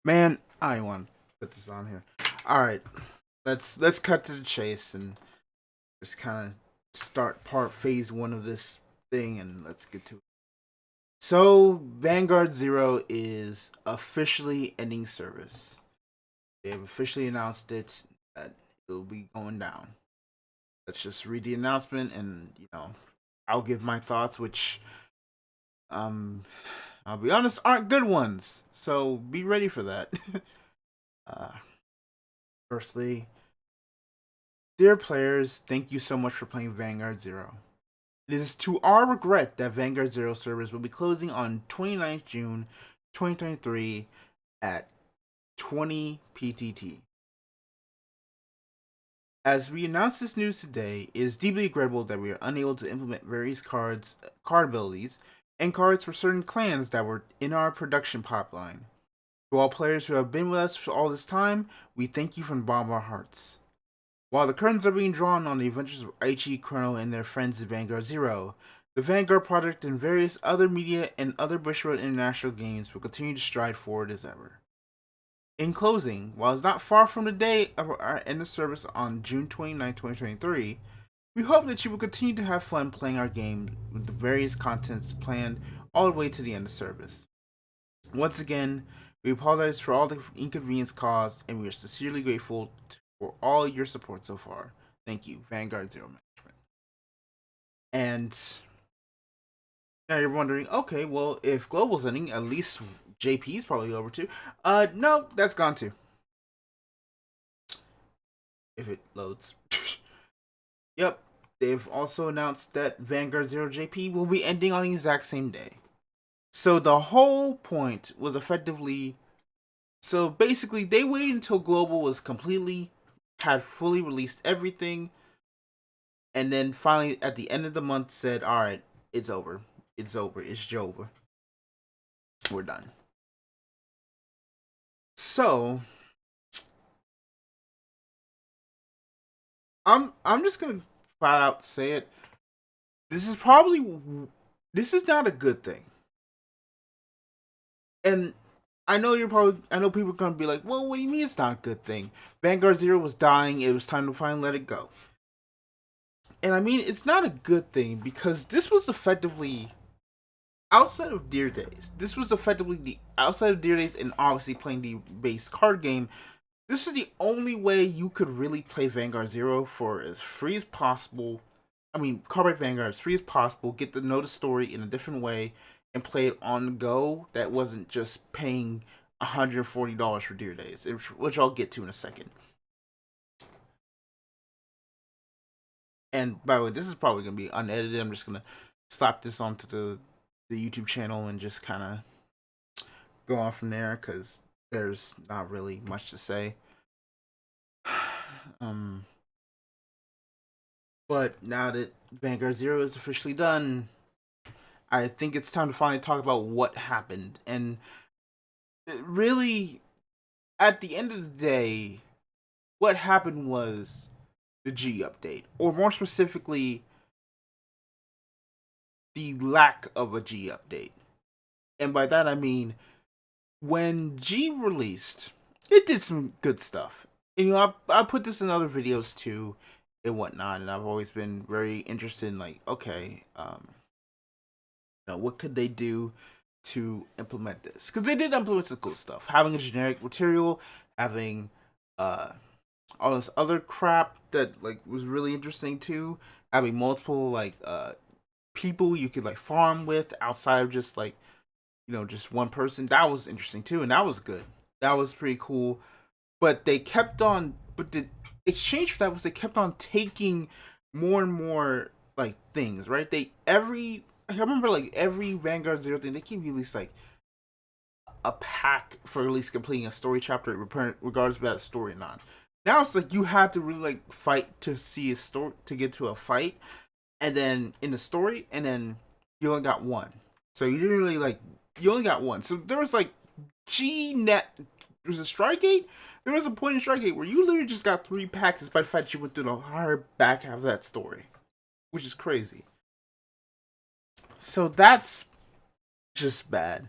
Man, I want to put this on here. All right, let's cut to the chase and just kind of start part phase one of this thing, and let's get to it. So, Vanguard Zero is officially ending service. They have officially announced it that it'll be going down. Let's just read the announcement, and I'll give my thoughts, which um, I'll be honest, aren't good ones. So be ready for that. uh, Firstly, dear players, thank you so much for playing Vanguard Zero. It is to our regret that Vanguard Zero servers will be closing on 29th June 2023 at 20 PTT. As we announce this news today, it is deeply regrettable that we are unable to implement various card abilities, and cards for certain clans that were in our production pipeline. To all players who have been with us for all this time, we thank you from the bottom of our hearts. While the curtains are being drawn on the adventures of Aichi, Chrono, and their friends in Vanguard Zero, the Vanguard project and various other media and other Bushroad International games will continue to stride forward as ever. In closing, while it's not far from the day of our end of service on June 29, 2023, we hope that you will continue to have fun playing our game with the various contents planned all the way to the end of service. Once again, we apologize for all the inconvenience caused, and we are sincerely grateful for all your support so far. Thank you, Vanguard Zero Management. And now you're wondering, okay, well, if Global's ending, at least JP's probably over too. No, that's gone too. If it loads. Yep, they've also announced that Vanguard Zero JP will be ending on the exact same day. So the whole point was effectively, so basically they waited until Global was completely, had fully released everything, and then finally at the end of the month said, all right, it's over. It's over. It's over. We're done. So I'm just gonna flat out say it. This is probably, this is not a good thing. And I know people are gonna be like, well, what do you mean it's not a good thing? Vanguard Zero was dying. It was time to finally let it go. And I mean, it's not a good thing because this was effectively outside of Deer Days. This was effectively the outside of Deer Days and obviously playing the base card game. This is the only way you could really play Vanguard Zero for as free as possible. I mean, Carbide Vanguard as free as possible. Get to know the story in a different way and play it on the go. That wasn't just paying $140 for Deer Days, which I'll get to in a second. And by the way, this is probably gonna be unedited. I'm just gonna slap this onto the YouTube channel and just kind of go on from there because there's not really much to say. um, but now that Vanguard Zero is officially done, I think it's time to finally talk about what happened. And really, at the end of the day, what happened was the G update, or more specifically, the lack of a G update. And by that I mean, when G released, it did some good stuff. And I put this in other videos too and whatnot, and I've always been very interested in like, okay, what could they do to implement this? Because they did implement some cool stuff. Having a generic material, having uh all this other crap that like was really interesting too. Having multiple people you could like farm with outside of just like just one person. That was interesting too, and that was good. That was pretty cool. But they kept on. But the exchange for that was they kept on taking more and more like things. Right? I remember like every Vanguard Zero thing they keep release like a pack for at least completing a story chapter, regardless of that story or not. Now it's like you had to really like fight to see a story to get to a fight, and then in the story, and then you only got one. So you didn't really like you only got one. So there was like G net. There was a Strikegate. There was a point in Strikegate where you literally just got three packs despite the fact you went through the entire back half of that story, which is crazy. So that's just bad.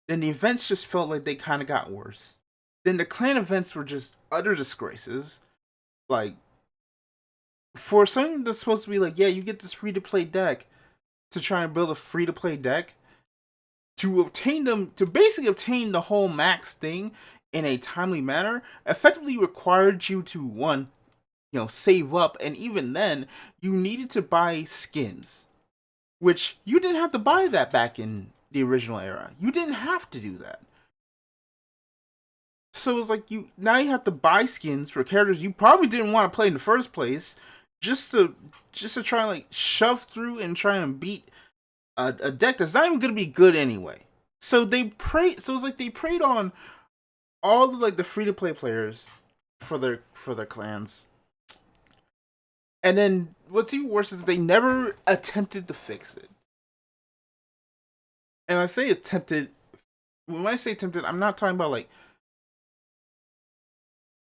Then the events just felt like they kind of got worse. Then the clan events were just utter disgraces. Like, for something that's supposed to be like, yeah, you get this free to play deck to try and build a free to play deck, to obtain them, to basically obtain the whole max thing in a timely manner, effectively required you to, one, save up, and even then, you needed to buy skins, which you didn't have to buy that back in the original era. You didn't have to do that. So it's like you have to buy skins for characters you probably didn't want to play in the first place, just to try and like shove through and try and beat a deck that's not even gonna be good anyway. So they preyed. So it's like they preyed on all the like the free to play players for their clans. And then what's even worse is they never attempted to fix it. And I say attempted. When I say attempted, I'm not talking about like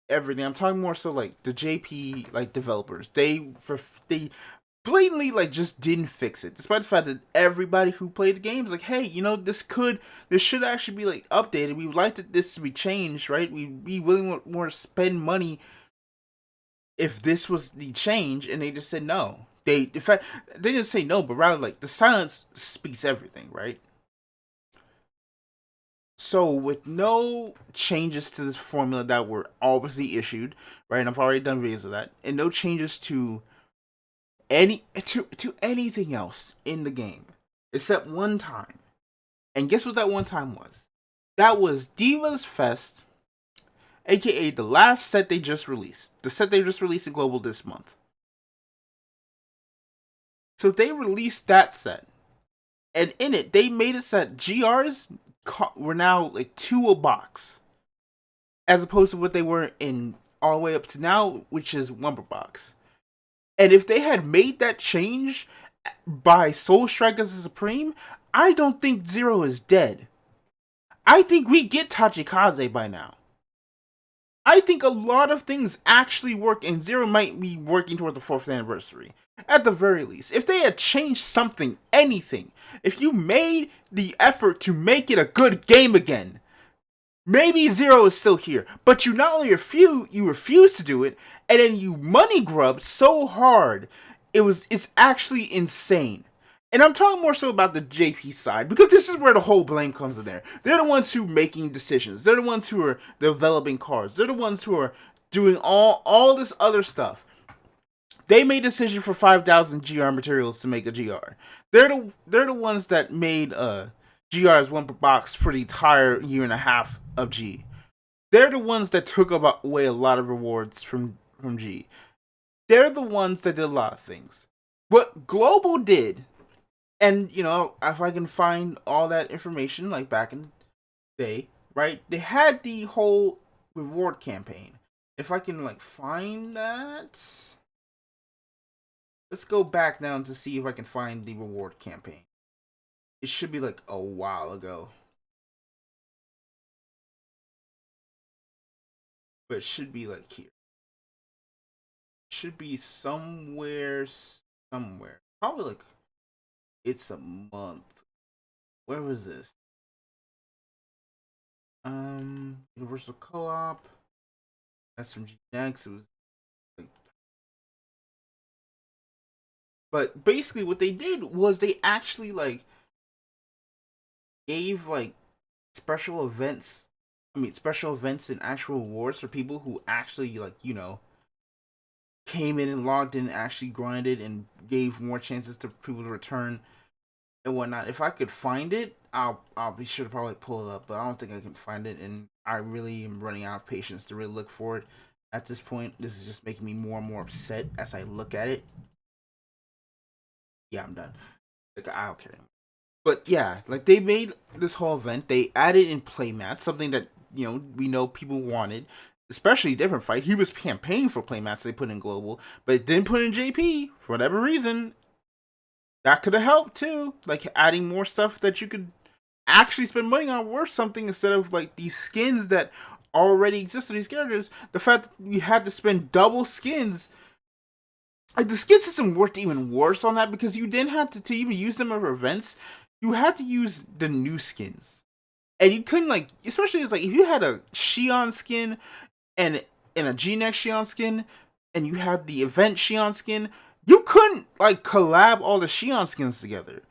everything. I'm talking more so like the JP like developers. They blatantly like just didn't fix it, despite the fact that everybody who played the game was like, hey, this should actually be like updated. We would like this to be changed, right? We'd be willing more to spend money if this was the change, and they just said no. In fact, they didn't say no, but rather like the silence speaks everything, right? So with no changes to this formula that were obviously issued, right? And I've already done videos of that, and no changes to anything else in the game except one time. And guess what that one time was? That was Divas Fest, aka the last set they just released. The set they just released in Global this month. So they released that set, and in it they made it so that GRs were now like 2 a box, as opposed to what they were in all the way up to now, which is 1 per box. And if they had made that change by Soul Strike as a Supreme, I don't think Zero is dead. I think we get Tachikaze by now. I think a lot of things actually work, and Zero might be working toward the 4th anniversary. At the very least, if they had changed something, anything, if you made the effort to make it a good game again, maybe Zero is still here. But you not only refuse to do it, and then you money grub so hard, it's actually insane. And I'm talking more so about the JP side, because this is where the whole blame comes in there. They're the ones who are making decisions. They're the ones who are developing cards. They're the ones who are doing all this other stuff. They made a decision for 5,000 GR materials to make a GR. They're the ones that made GRs 1 per box for the entire year and a half of G. They're the ones that took away a lot of rewards from G. They're the ones that did a lot of things. What Global did, and if I can find all that information, like back in the day, right? They had the whole reward campaign. If I can like find that, let's go back now to see if I can find the reward campaign. It should be like a while ago, but it should be like here. It should be somewhere. Probably like it's a month. Where was this? Universal Co-op. SMG Next. It was like, but basically what they did was they actually like gave like special events. Special events and actual awards for people who actually like came in and logged in, and actually grinded, and gave more chances to people to return and whatnot. If I could find it, I'll be sure to probably pull it up, but I don't think I can find it, and I really am running out of patience to really look for it at this point. This is just making me more and more upset as I look at it. Yeah, I'm done. Like, I don't care. But yeah, like they made this whole event. They added in Playmat, something that we know people wanted, especially Different Fight. He was campaigning for Playmats they put in Global, but it didn't put in JP for whatever reason. That could have helped too, like adding more stuff that you could actually spend money on worth something instead of like these skins that already exist for these characters. The fact that we had to spend double skins, like the skin system worked even worse on that, because you didn't have to even use them for events. You had to use the new skins. and you couldn't like, especially it's like if you had a Shion skin and a G-Next Shion skin, and you had the event Shion skin, you couldn't like collab all the Shion skins together.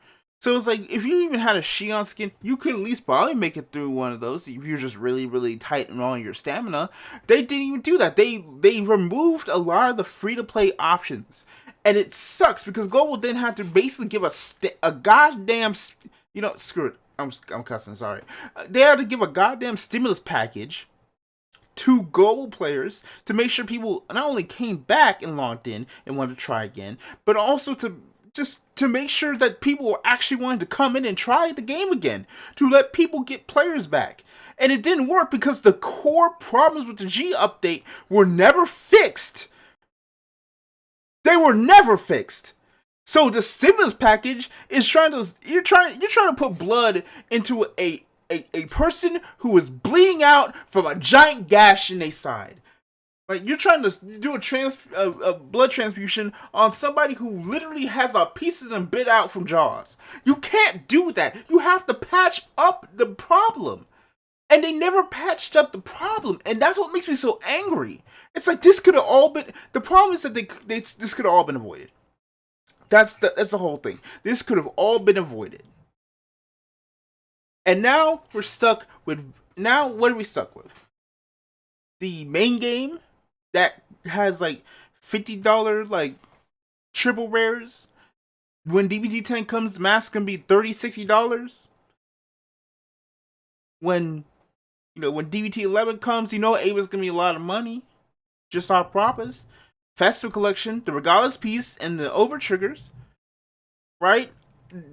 So it's like if you even had a Shion skin, you could at least probably make it through one of those if you're just really, really tight on your stamina. They didn't even do that. They removed a lot of the free to play options, and it sucks because Global then had to basically give a goddamn screw it. I'm cussing. Sorry. They had to give a goddamn stimulus package to global players to make sure people not only came back and logged in and wanted to try again, but also to make sure that people were actually wanting to come in and try the game again, to let people get players back. And it didn't work because the core problems with the G update were never fixed. They were never fixed. So the stimulus package is you're trying to put blood into a person who is bleeding out from a giant gash in their side. Like you're trying to do a blood transfusion on somebody who literally has a piece of them bit out from Jaws. You can't do that. You have to patch up the problem. And they never patched up the problem, and that's what makes me so angry. It's like this could have all been. The problem is that this could have all been avoided. That's the whole thing. This could have all been avoided. And now we're stuck with. Now what are we stuck with? The main game that has like $50 like triple rares. When DBT 10 comes, the mask can be $30-$60. When DBT 11 comes, Ava's gonna be a lot of money. Just our proppers. Festival Collection, the Regardless piece, and the Over Triggers. Right?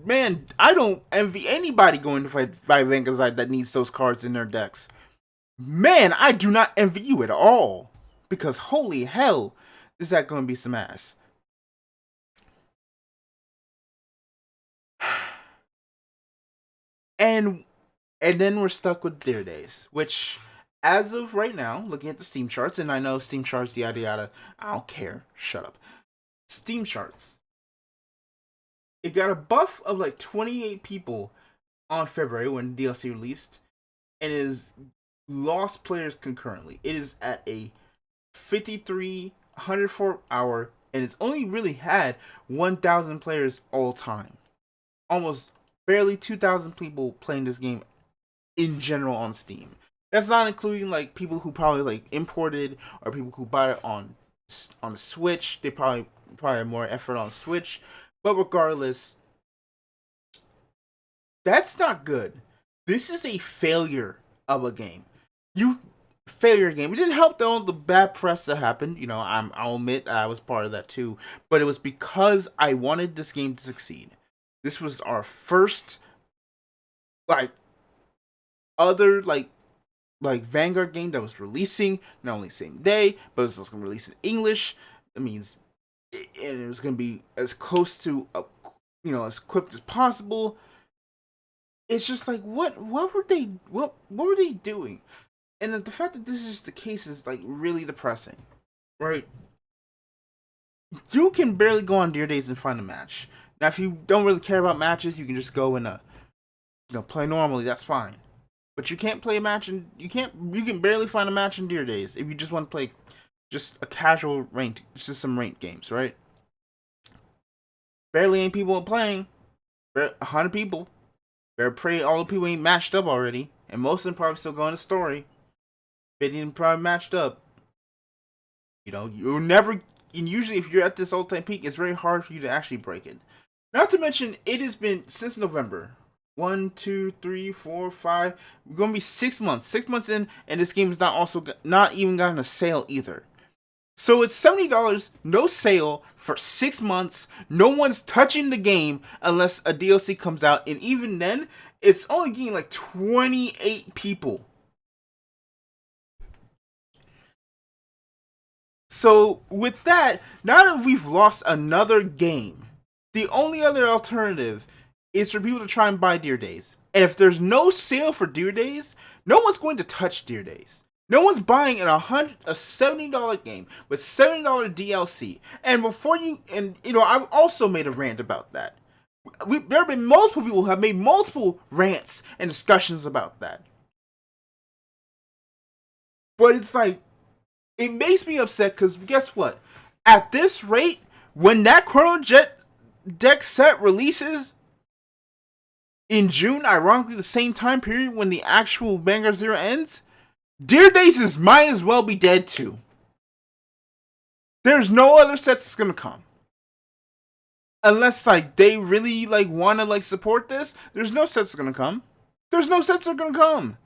Man, I don't envy anybody going to fight Vanguard that needs those cards in their decks. Man, I do not envy you at all. Because holy hell, is that going to be some ass. And then we're stuck with Deer Days, which, as of right now, looking at the Steam charts, and I know Steam charts, yada yada, I don't care, shut up. Steam charts. It got a buff of like 28 people on February when DLC released, and is lost players concurrently. It is at a 104 hour, and it's only really had 1,000 players all time. Almost barely 2,000 people playing this game in general on Steam. That's not including like people who probably like imported or people who bought it on the Switch. They probably have more effort on Switch. But regardless, that's not good. This is a failure of a game. Failure game. It didn't help though the bad press that happened. I'll admit I was part of that too. But it was because I wanted this game to succeed. This was our first other Vanguard game that was releasing not only same day, but it was also going to release in English. That means and it was going to be as close to as equipped as possible. It's just like what were they doing? And the fact that this is just the case is like really depressing, right? You can barely go on Deer Days and find a match. Now, if you don't really care about matches, you can just go and play normally. That's fine. But you can't play a match, and you can barely find a match in Deer Days if you just want to play just a casual ranked, just some ranked games, right? Barely ain't people playing. 100 people. Better pray all the people ain't matched up already, and most of them probably still going to story. 50 of them probably matched up. You'll never. And usually, if you're at this all-time peak, it's very hard for you to actually break it. Not to mention, it has been since November. 1, 2, 3, 4, 5. We're gonna be 6 months. 6 months in, and this game is not even gotten a sale either. So it's $70, no sale for 6 months. No one's touching the game unless a DLC comes out, and even then, it's only getting like 28 people. So with that, now that we've lost another game, the only other alternative is for people to try and buy Deer Days. And if there's no sale for Deer Days, no one's going to touch Deer Days. No one's buying a $70 game with $70 DLC. And I've also made a rant about that. There have been multiple people who have made multiple rants and discussions about that. But it's like, it makes me upset because guess what? At this rate, when that Chrono Jet deck set releases in June, ironically the same time period when the actual Vanguard Zero ends, Dear Days might as well be dead too. There's no other sets that's gonna come. Unless like they really like wanna like support this, there's no sets that's gonna come. There's no sets that are gonna come.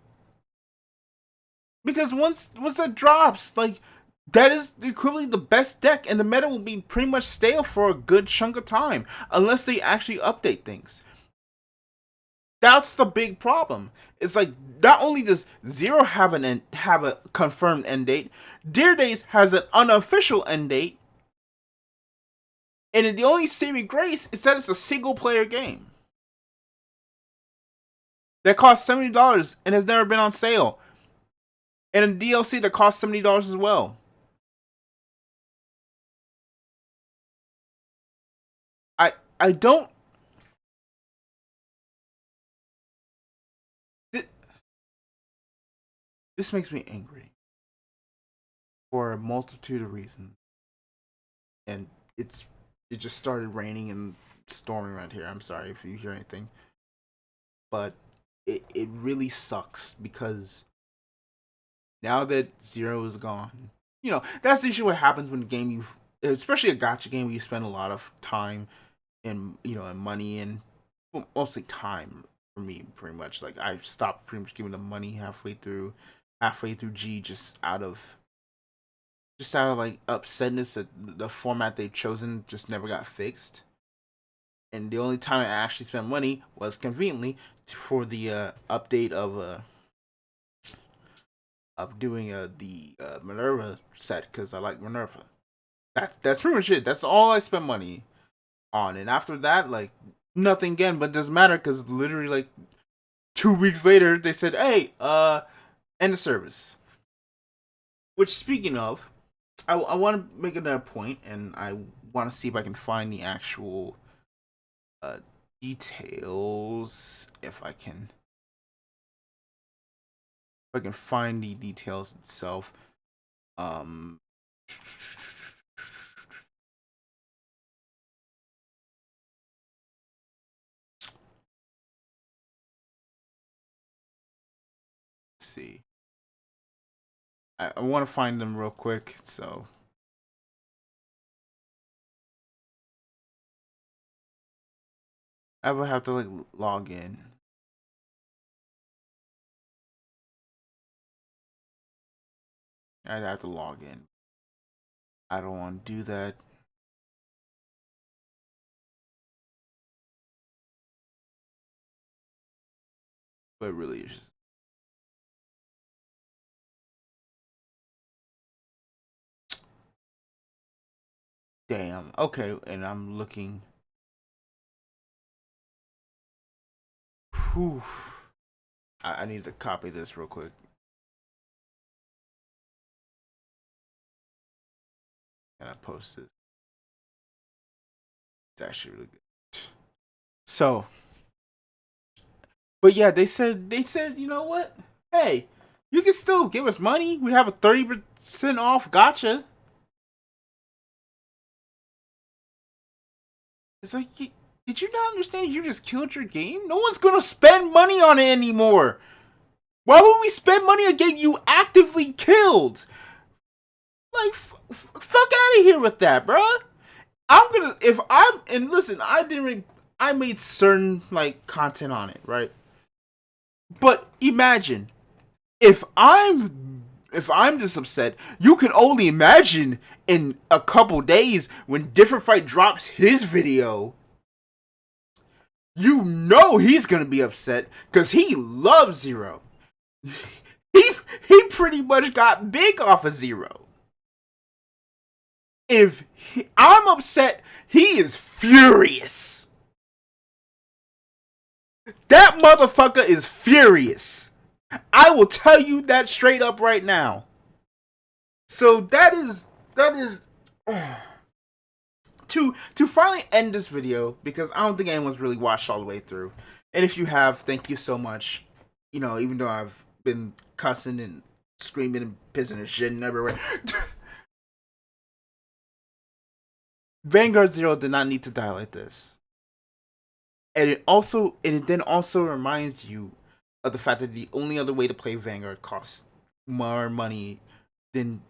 Because once that drops, like that is equivalently the best deck, and the meta will be pretty much stale for a good chunk of time unless they actually update things. That's the big problem. It's like not only does Zero have a confirmed end date, Dear Days has an unofficial end date, and the only saving grace is that it's a single player game that costs $70 and has never been on sale, and a DLC that costs $70 as well. I don't. This makes me angry for a multitude of reasons, and it just started raining and storming around here. I'm sorry if you hear anything, but it really sucks because now that Zero is gone, that's usually what happens when a game especially a gacha game where you spend a lot of time and and money and mostly time for me pretty much. Like I stopped pretty much giving them money halfway through G just out of like upsetness that the format they've chosen just never got fixed. And the only time I actually spent money was conveniently for the update of doing the Minerva set because I like Minerva. That's pretty much it. That's all I spent money on, and after that, like nothing again. But it doesn't matter because literally like 2 weeks later, they said, "Hey, end of service." Which, speaking of, I want to make another point, and I want to see if I can find the actual details. If I can find the details itself. Um. See. I want to find them real quick, so I would have to like log in. I'd have to log in. I don't want to do that. But it really is. Damn. Okay, and I'm looking. Whew. I need to copy this real quick. And I post it. It's actually really good. So, but yeah, they said, you know what? Hey, you can still give us money. We have a 30% off gotcha. It's like, did you not understand? You just killed your game. No one's gonna spend money on it anymore. Why would we spend money on a game you actively killed? Like, fuck out of here with that, bruh. And listen, I made certain, like, content on it, right? But imagine, if I'm this upset, you can only imagine in a couple days when Different Fight drops his video. He's gonna be upset because he loves Zero. He pretty much got big off of Zero. If I'm upset, he is furious. That motherfucker is furious. I will tell you that straight up right to to finally end this video, because I don't think anyone's really watched all the way through. And if you have, thank you so much. You know, even though I've been cussing and screaming and pissing and shitting everywhere. Vanguard Zero did not need to die like this. And it then also reminds you of the fact that the only other way to play Vanguard costs more money than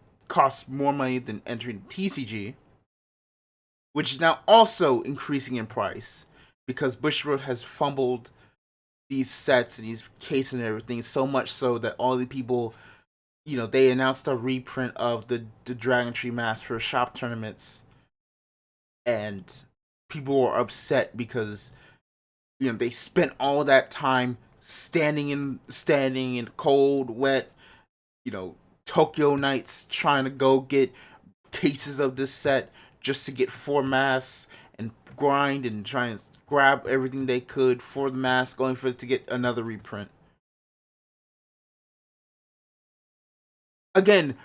entering TCG, which is now also increasing in price because Bushiroad has fumbled these sets and these cases and everything so much so that all the people, you know, they announced a reprint of the Dragon Tree Mask for shop tournaments, and people were upset because, you know, they spent all that time standing in cold, wet, you know, Tokyo nights trying to go get cases of this set just to get 4 masks and grind and try and grab everything they could for the mask, going for it to get another reprint. Again,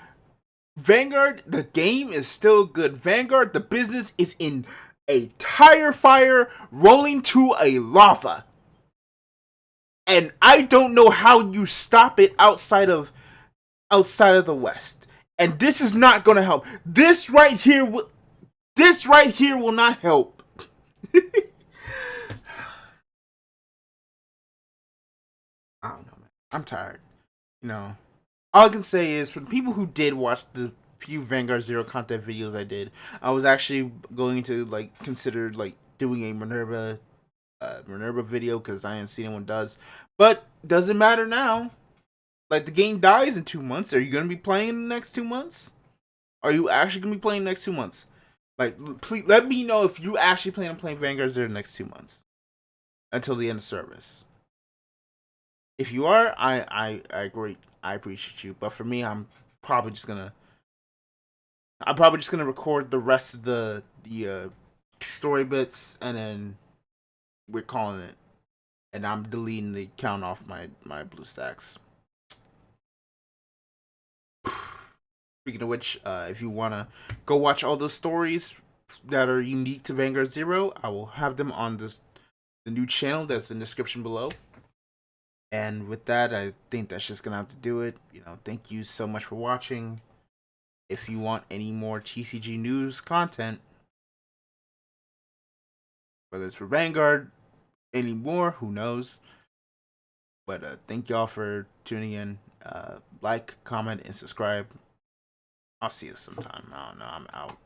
Vanguard, the game is still good. Vanguard, the business is in a tire fire rolling to a lava. And I don't know how you stop it outside of the West. And this is not going to help. This right here will not help. I don't know, man. I'm tired. You know, all I can say is for the people who did watch the few Vanguard Zero content videos I did, I was actually going to like consider like doing a Minerva video because I ain't seen anyone does. But doesn't matter now. Like, the game dies in 2 months. Are you gonna be playing in the next 2 months? Are you actually gonna be playing the next 2 months? Like, please let me know if you actually plan on playing Vanguard Zero the next 2 months until the end of service. If you are, I agree. I appreciate you. But for me, I'm probably just gonna record the rest of the story bits, and then we're calling it. And I'm deleting the count off my BlueStacks. Speaking of which, if you want to go watch all those stories that are unique to Vanguard Zero, I will have them on the new channel that's in the description below. And with that, I think that's just going to have to do it. You know, thank you so much for watching. If you want any more TCG news content, whether it's for Vanguard, any more, who knows. But thank y'all for tuning in. Like, comment, and subscribe. I'll see you sometime. I don't know. I'm out.